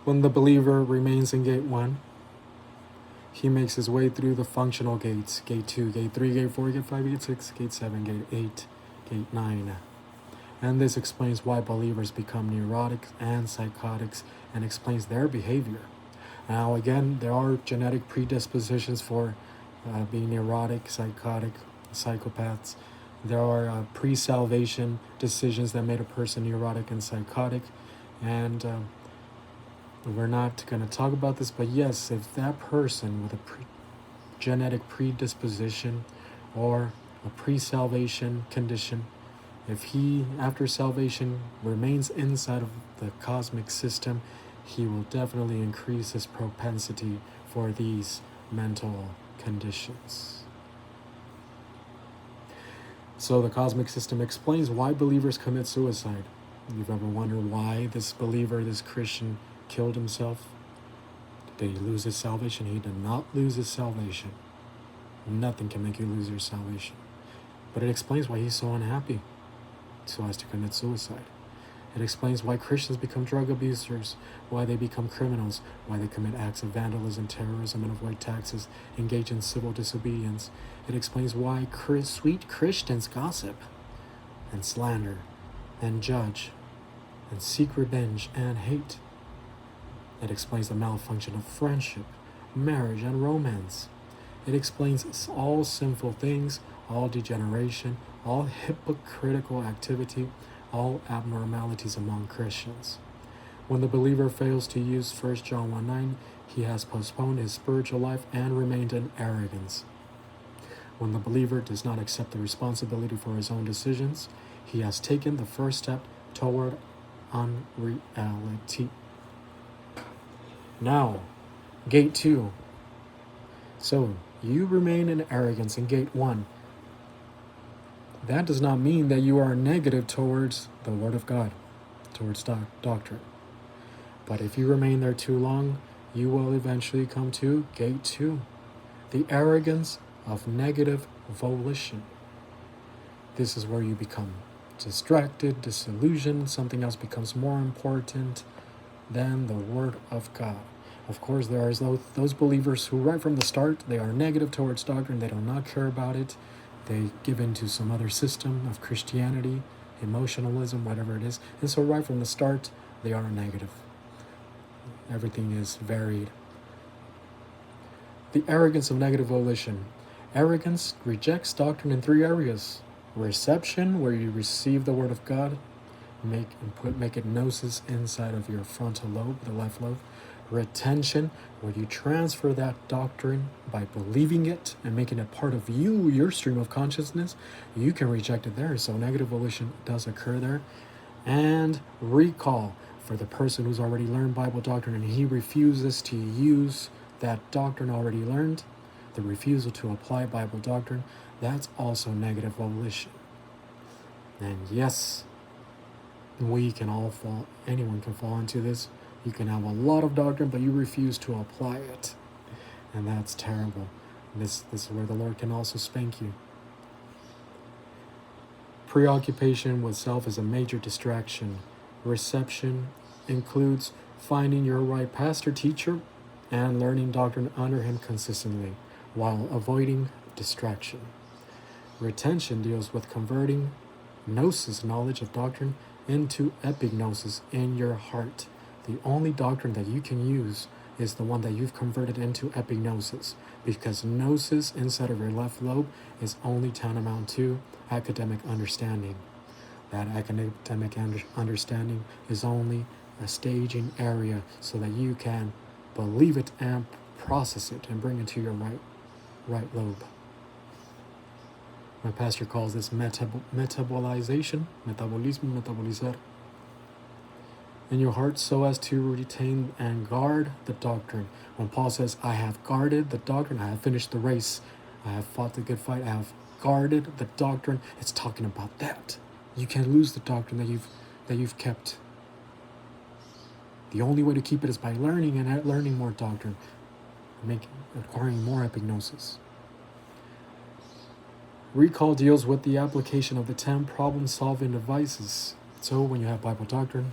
When the believer remains in gate 1, he makes his way through the functional gates: gate 2, gate 3, gate 4, gate 5, gate 6, gate 7, gate 8, gate 9. And this explains why believers become neurotic and psychotics, and explains their behavior. Now again, there are genetic predispositions for being neurotic, psychotic, psychopaths. There are pre-salvation decisions that made a person neurotic and psychotic. And we're not going to talk about this, but yes, if that person with a genetic predisposition or a pre-salvation condition, if he, after salvation, remains inside of the cosmic system, he will definitely increase his propensity for these mental conditions. So the cosmic system explains why believers commit suicide. You've ever wondered why this believer, this Christian, killed himself? Did he lose his salvation? He did not lose his salvation. Nothing can make you lose your salvation. But it explains why he's so unhappy, so as to commit suicide. It explains why Christians become drug abusers, why they become criminals, why they commit acts of vandalism, terrorism, and avoid taxes, engage in civil disobedience. It explains why sweet Christians gossip and slander and judge and seek revenge and hate. It explains the malfunction of friendship, marriage, and romance. It explains all sinful things, all degeneration, all hypocritical activity, all abnormalities among Christians. When the believer fails to use 1 John 1:9, he has postponed his spiritual life and remained in arrogance. When the believer does not accept the responsibility for his own decisions, he has taken the first step toward unreality. Now, gate 2. So, you remain in arrogance in gate 1. That does not mean that you are negative towards the Word of God, towards doctrine. But if you remain there too long, you will eventually come to gate 2, the arrogance of negative volition. This is where you become distracted, disillusioned, something else becomes more important than the Word of God. Of course, there are those believers who right from the start, they are negative towards doctrine, they do not care about it. They give in to some other system of Christianity, emotionalism, whatever it is. And so right from the start, they are negative. Everything is varied. The arrogance of negative volition. Arrogance rejects doctrine in 3 areas. Reception, where you receive the Word of God, make it gnosis inside of your frontal lobe, the left lobe. Retention, where you transfer that doctrine by believing it and making it part of you, your stream of consciousness. You can reject it there, so negative volition does occur there. And recall, for the person who's already learned Bible doctrine and he refuses to use that doctrine already learned, the refusal to apply Bible doctrine, that's also negative volition. And yes, we can all fall, anyone can fall into this. You can have a lot of doctrine, but you refuse to apply it. And that's terrible. This is where the Lord can also spank you. Preoccupation with self is a major distraction. Reception includes finding your right pastor, teacher, and learning doctrine under him consistently, while avoiding distraction. Retention deals with converting gnosis, knowledge of doctrine, into epignosis in your heart. The only doctrine that you can use is the one that you've converted into epignosis, because gnosis inside of your left lobe is only tantamount to academic understanding. That academic understanding is only a staging area so that you can believe it and process it and bring it to your right lobe. My pastor calls this metabolization, metabolizar, in your heart so as to retain and guard the doctrine. When Paul says, I have guarded the doctrine, I have finished the race, I have fought the good fight, I have guarded the doctrine, it's talking about that. You can't lose the doctrine that you've kept. The only way to keep it is by learning and learning more doctrine, acquiring more epignosis. Recall deals with the application of the 10 problem-solving devices. So when you have Bible doctrine,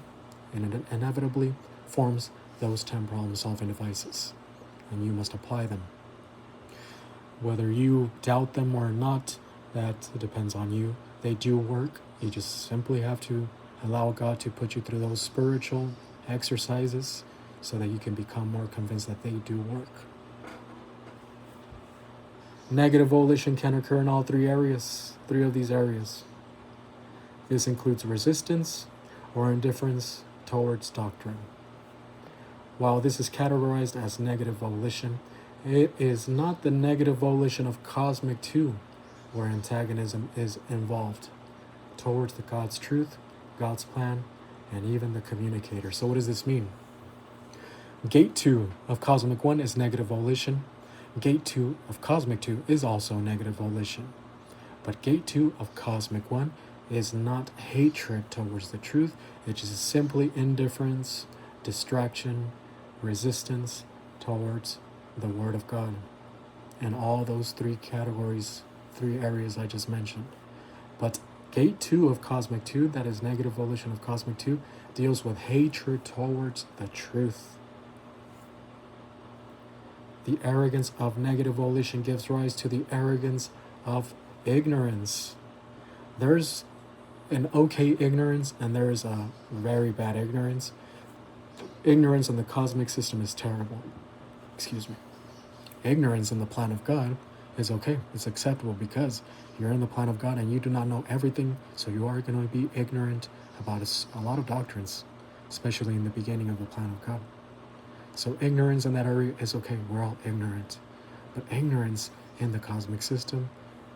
it inevitably forms those 10 problem-solving devices, and you must apply them. Whether you doubt them or not, that depends on you. They do work. You just simply have to allow God to put you through those spiritual exercises so that you can become more convinced that they do work. Negative volition can occur in all three of these areas. This includes resistance or indifference towards doctrine. While this is categorized as negative volition, it is not the negative volition of cosmic two, where antagonism is involved towards the God's truth, God's plan, and even the communicator. So what does this mean? Gate 2 of cosmic 1 is negative volition. Gate 2 of cosmic 2 is also negative volition. But gate 2 of cosmic 1 is not hatred towards the truth. It is simply indifference, distraction, resistance towards the Word of God. And all those three categories, three areas I just mentioned. But gate 2 of cosmic 2, that is negative volition of cosmic 2, deals with hatred towards the truth. The arrogance of negative volition gives rise to the arrogance of ignorance. There's an okay ignorance and there is a very bad ignorance. Ignorance in the cosmic system is terrible. Ignorance in the plan of God is okay. It's acceptable because you're in the plan of God and you do not know everything, so you are going to be ignorant about a lot of doctrines, especially in the beginning of the plan of God. So ignorance in that area is okay. We're all ignorant. But ignorance in the cosmic system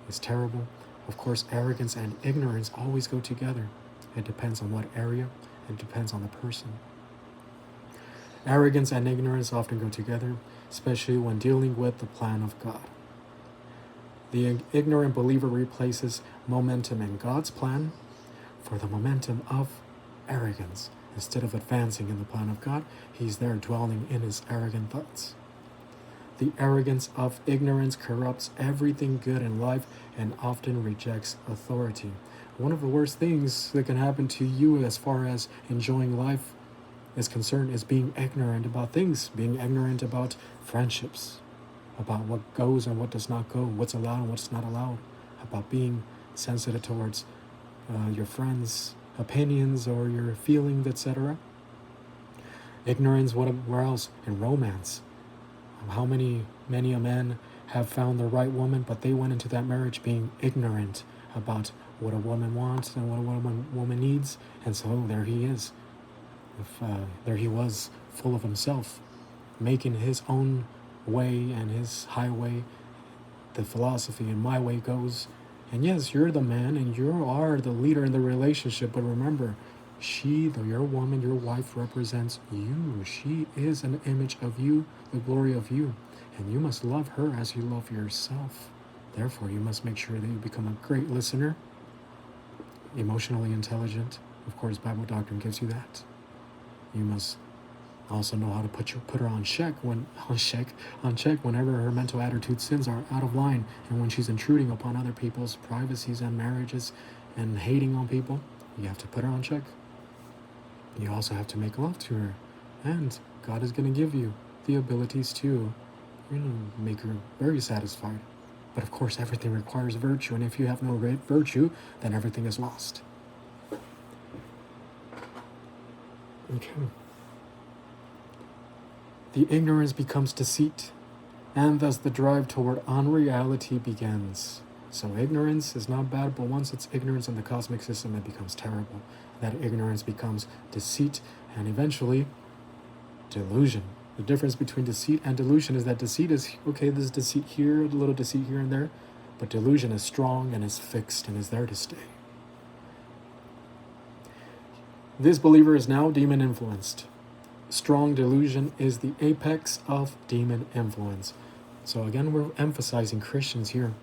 is terrible. Of course, arrogance and ignorance always go together. It depends on what area. It depends on the person. Arrogance and ignorance often go together, especially when dealing with the plan of God. The ignorant believer replaces momentum in God's plan for the momentum of arrogance. Instead of advancing in the plan of God, he's there dwelling in his arrogant thoughts. The arrogance of ignorance corrupts everything good in life and often rejects authority. One of the worst things that can happen to you as far as enjoying life is concerned is being ignorant about things, being ignorant about friendships, about what goes and what does not go, what's allowed and what's not allowed, about being sensitive towards your friends' opinions or your feelings, etc. Ignorance, where else? In romance. How many a man have found the right woman, but they went into that marriage being ignorant about what a woman wants and what a woman needs, and so there he is. There he was, full of himself, making his own way and his highway, the philosophy and my way goes. And yes, you're the man and you are the leader in the relationship, but remember, your woman, your wife represents you. She is an image of you, the glory of you, and you must love her as you love yourself. Therefore, you must make sure that you become a great listener, emotionally intelligent. Of course, Bible doctrine gives you that. You must also know how to put her on check whenever her mental attitude sins are out of line, and when she's intruding upon other people's privacies and marriages and hating on people. You have to put her on check. You also have to make love to her, and God is going to give you the abilities to make her very satisfied. But of course, everything requires virtue, and if you have no virtue, then everything is lost. Okay. The ignorance becomes deceit, and thus the drive toward unreality begins. So ignorance is not bad, but once it's ignorance in the cosmic system, it becomes terrible. That ignorance becomes deceit, and eventually delusion. The difference between deceit and delusion is that deceit is, okay, there's deceit here, a little deceit here and there, but delusion is strong and is fixed and is there to stay. This believer is now demon influenced. Strong delusion is the apex of demon influence. So again, we're emphasizing Christians here.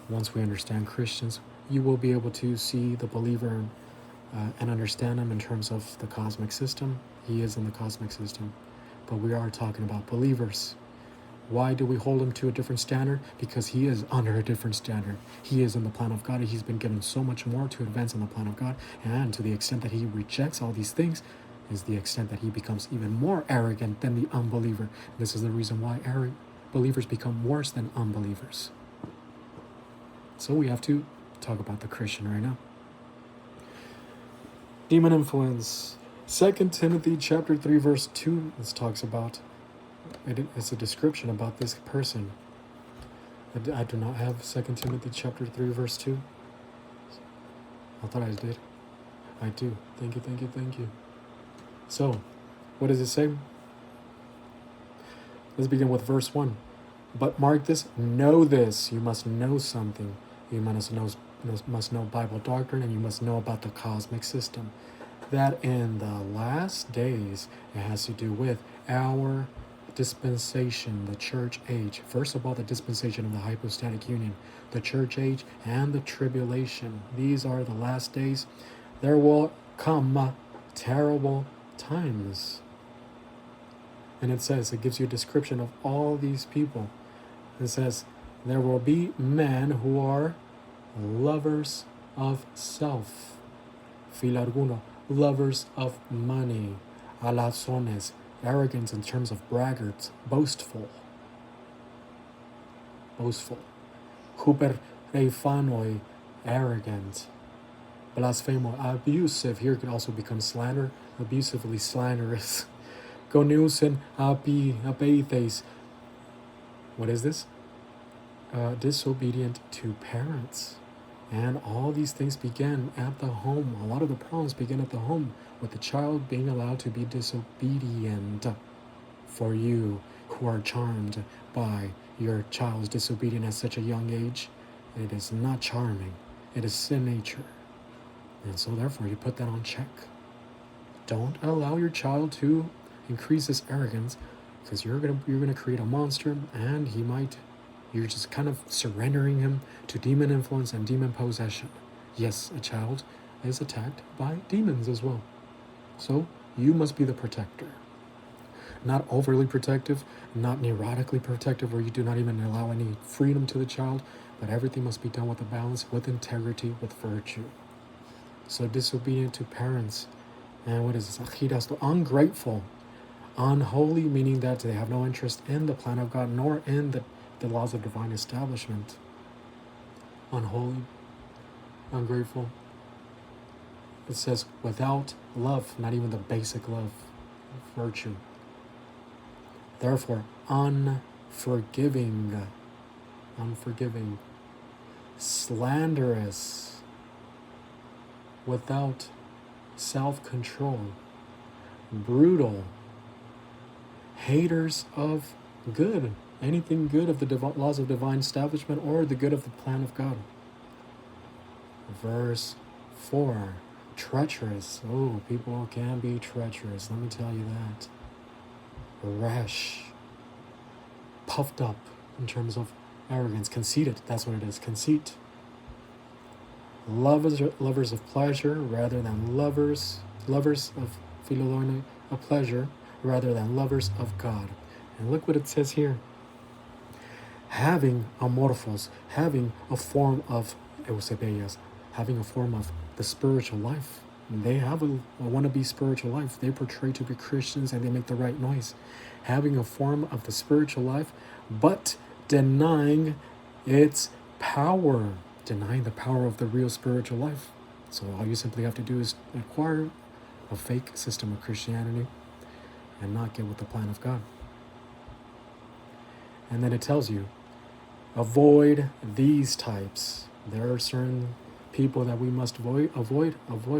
Once we understand Christians, you will be able to see the believer and understand him in terms of the cosmic system. He is in the cosmic system. But we are talking about believers. Why do we hold him to a different standard? Because he is under a different standard. He is in the plan of God. He's been given so much more to advance in the plan of God. And to the extent that he rejects all these things, is the extent that he becomes even more arrogant than the unbeliever. This is the reason why believers become worse than unbelievers. So we have to talk about the Christian right now. Demon influence. 2 Timothy chapter 3 verse 2. This talks about, it's a description about this person. I do not have 2 Timothy chapter 3 verse 2. I thought I did. I do. Thank you. So, what does it say? Let's begin with verse 1. But mark this, know this. You must know something. You must know Bible doctrine, and you must know about the cosmic system. That in the last days, it has to do with our dispensation, the church age. First of all, the dispensation of the hypostatic union, the church age, and the tribulation. These are the last days. There will come terrible times. And it says, it gives you a description of all these people. It says, there will be men who are lovers of self. Filarguno, lovers of money. Alazones, arrogance in terms of braggarts, boastful. Huperreifanoi, arrogant. Blasphemo, abusive. Here could also become slander, abusively slanderous. Goneusen abeithes. What is this? Disobedient to parents. And all these things begin at the home. A lot of the problems begin at the home, with the child being allowed to be disobedient. For you who are charmed by your child's disobedience at such a young age, it is not charming. It is sin nature. And so therefore you put that on check. Don't allow your child to increase his arrogance, because you're gonna create a monster, and you're just kind of surrendering him to demon influence and demon possession. Yes, a child is attacked by demons as well. So you must be the protector. Not overly protective, not neurotically protective, where you do not even allow any freedom to the child, but everything must be done with a balance, with integrity, with virtue. So disobedient to parents. And what is this? Achidasto, ungrateful. Unholy, meaning that they have no interest in the plan of God, nor in the laws of divine establishment. Unholy, ungrateful. It says without love, not even the basic love, virtue. Therefore, unforgiving, slanderous, without self-control, brutal, haters of good, anything good of the laws of divine establishment or the good of the plan of God. Verse 4, treacherous. Oh, people can be treacherous, let me tell you that. Rash, puffed up in terms of arrogance, conceited, that's what it is, conceit. Lovers of pleasure rather than lovers of philoloine, of pleasure rather than lovers of God. And look what it says here. Having amorphos, having a form of eusebeias, having a form of the spiritual life. They have a wannabe spiritual life. They portray to be Christians and they make the right noise. Having a form of the spiritual life, but denying its power. Denying the power of the real spiritual life. So all you simply have to do is acquire a fake system of Christianity and not get with the plan of God. And then it tells you, avoid these types. There are certain people that we must avoid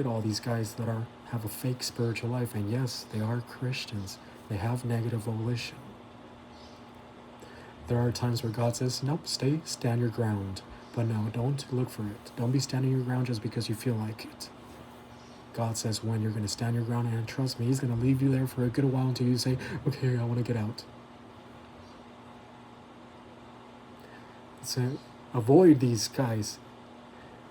all these guys that have a fake spiritual life. And yes, they are Christians. They have negative volition. There are times where God says, nope, stand your ground. But no, don't look for it. Don't be standing your ground just because you feel like it. God says when you're going to stand your ground, and trust me, He's going to leave you there for a good while until you say, okay, I want to get out. So avoid these guys.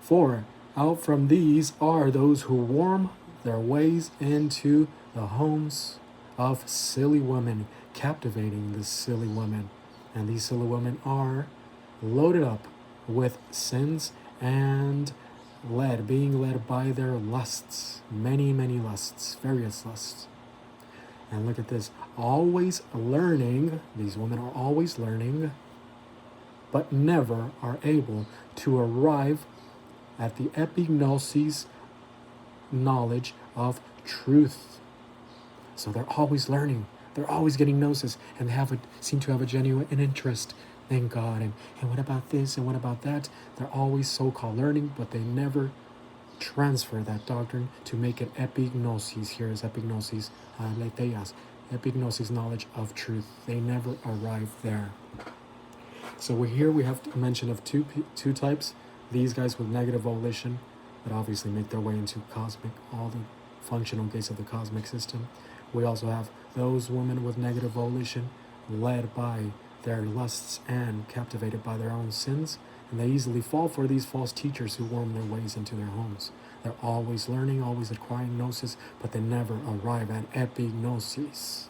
For out from these are those who worm their ways into the homes of silly women, captivating the silly women. And these silly women are loaded up with sins and being led by their lusts, many, many lusts, various lusts. And look at this, always learning, these women are always learning, but never are able to arrive at the epignosis knowledge of truth. So they're always learning, they're always getting gnosis, and they seem to have a genuine interest in God. And what about this, and what about that? They're always so-called learning, but they never transfer that doctrine to make it epignosis. Here is epignosis, aletheia, epignosis, knowledge of truth. They never arrive there. So here we have a mention of two types. These guys with negative volition that obviously make their way into all the functional gates of the cosmic system. We also have those women with negative volition led by their lusts and captivated by their own sins, and they easily fall for these false teachers who worm their ways into their homes. They're always learning, always acquiring gnosis, but they never arrive at epignosis.